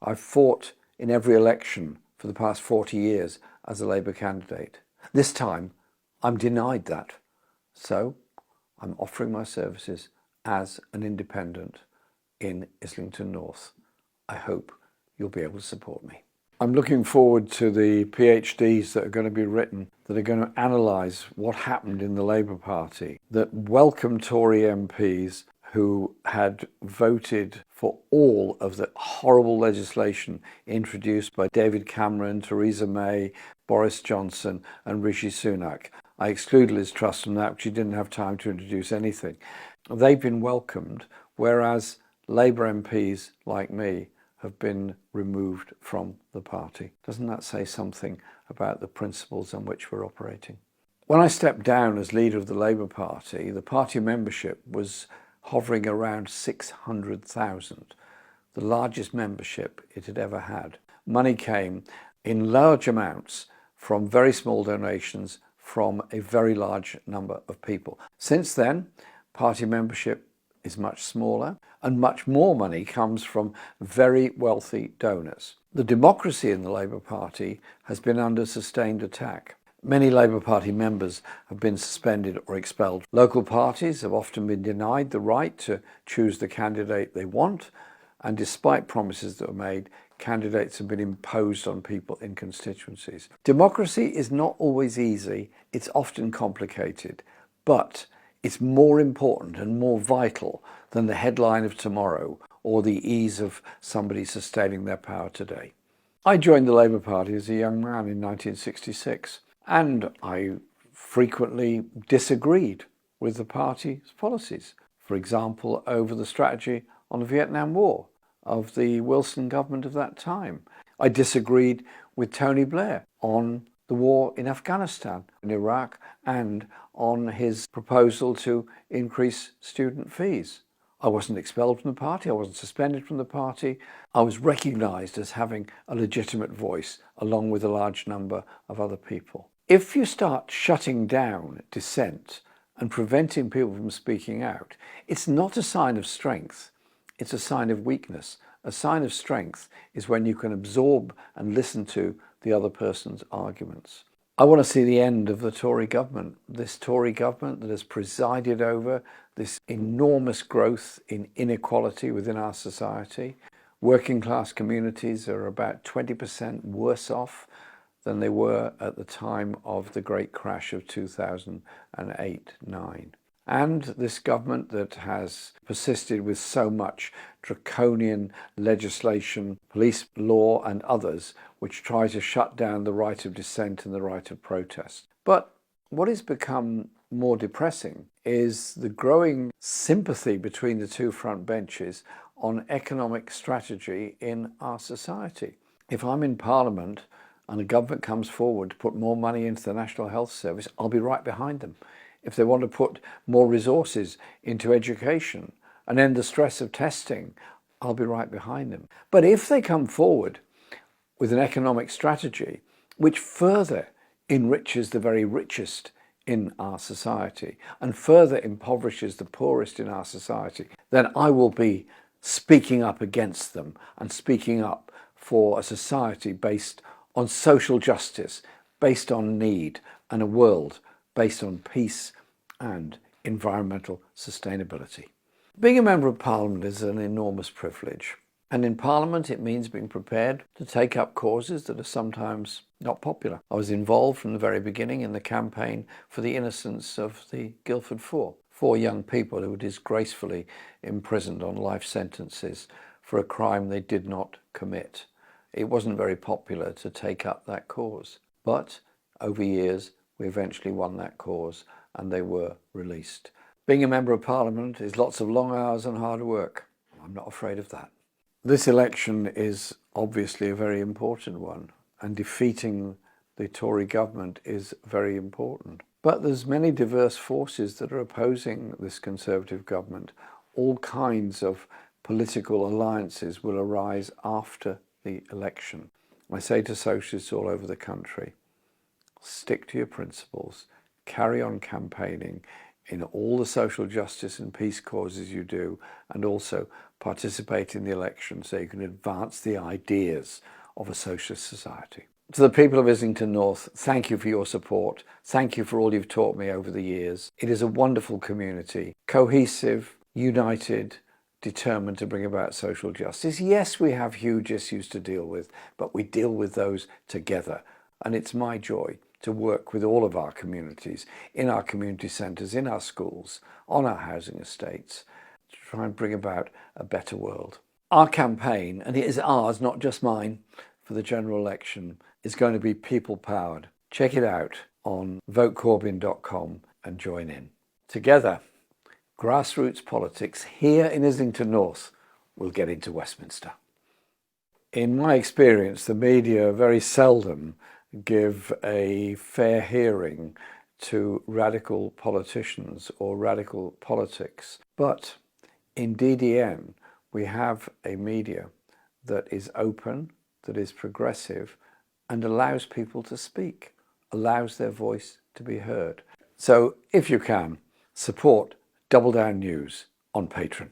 I've fought in every election for the past 40 years as a Labour candidate. This time, I'm denied that. So, I'm offering my services as an independent in Islington North. I hope you'll be able to support me. I'm looking forward to the PhDs that are going to be written that are going to analyse what happened in the Labour Party, that welcome Tory MPs who had voted for all of the horrible legislation introduced by David Cameron, Theresa May, Boris Johnson and Rishi Sunak. I excluded Liz Truss from that because she didn't have time to introduce anything. They've been welcomed, whereas Labour MPs like me have been removed from the party. Doesn't that say something about the principles on which we're operating? When I stepped down as leader of the Labour Party, the party membership was hovering around 600,000, the largest membership it had ever had. Money came in large amounts from very small donations from a very large number of people. Since then, party membership is much smaller and much more money comes from very wealthy donors. The democracy in the Labour Party has been under sustained attack. Many Labour Party members have been suspended or expelled. Local parties have often been denied the right to choose the candidate they want, and despite promises that were made, candidates have been imposed on people in constituencies. Democracy is not always easy, it's often complicated, but it's more important and more vital than the headline of tomorrow or the ease of somebody sustaining their power today. I joined the Labour Party as a young man in 1966, and I frequently disagreed with the party's policies. For example, over the strategy on the Vietnam War of the Wilson government of that time. I disagreed with Tony Blair on the war in Afghanistan, in Iraq, and on his proposal to increase student fees. I wasn't expelled from the party, I wasn't suspended from the party. I was recognised as having a legitimate voice along with a large number of other people. If you start shutting down dissent and preventing people from speaking out, it's not a sign of strength, it's a sign of weakness. A sign of strength is when you can absorb and listen to the other person's arguments. I want to see the end of the Tory government, this Tory government that has presided over this enormous growth in inequality within our society. Working class communities are about 20% worse off than they were at the time of the great crash of 2008-9. And this government that has persisted with so much draconian legislation, police law and others, which try to shut down the right of dissent and the right of protest. But what has become more depressing is the growing sympathy between the two front benches on economic strategy in our society. If I'm in Parliament and the government comes forward to put more money into the National Health Service, I'll be right behind them. If they want to put more resources into education and end the stress of testing, I'll be right behind them. But if they come forward with an economic strategy which further enriches the very richest in our society and further impoverishes the poorest in our society, then I will be speaking up against them and speaking up for a society based on social justice, based on need, and a world based on peace and environmental sustainability. Being a Member of Parliament is an enormous privilege. And in Parliament, it means being prepared to take up causes that are sometimes not popular. I was involved from the very beginning in the campaign for the innocence of the Guildford Four young people who were disgracefully imprisoned on life sentences for a crime they did not commit. It wasn't very popular to take up that cause. But over years, we eventually won that cause and they were released. Being a Member of Parliament is lots of long hours and hard work. I'm not afraid of that. This election is obviously a very important one, and defeating the Tory government is very important. But there's many diverse forces that are opposing this Conservative government. All kinds of political alliances will arise after the election. I say to socialists all over the country, stick to your principles, carry on campaigning in all the social justice and peace causes you do, and also participate in the election so you can advance the ideas of a socialist society. To the people of Islington North, thank you for your support. Thank you for all you've taught me over the years. It is a wonderful community, cohesive, united, determined to bring about social justice. Yes, we have huge issues to deal with, but we deal with those together. And it's my joy to work with all of our communities, in our community centres, in our schools, on our housing estates, to try and bring about a better world. Our campaign, and it is ours, not just mine, for the general election, is going to be people-powered. Check it out on votecorbyn.com and join in. Together, grassroots politics here in Islington North will get into Westminster. In my experience, the media very seldom give a fair hearing to radical politicians or radical politics. But in DDN, we have a media that is open, that is progressive, and allows people to speak, allows their voice to be heard. So if you can, support Double Down News on Patreon.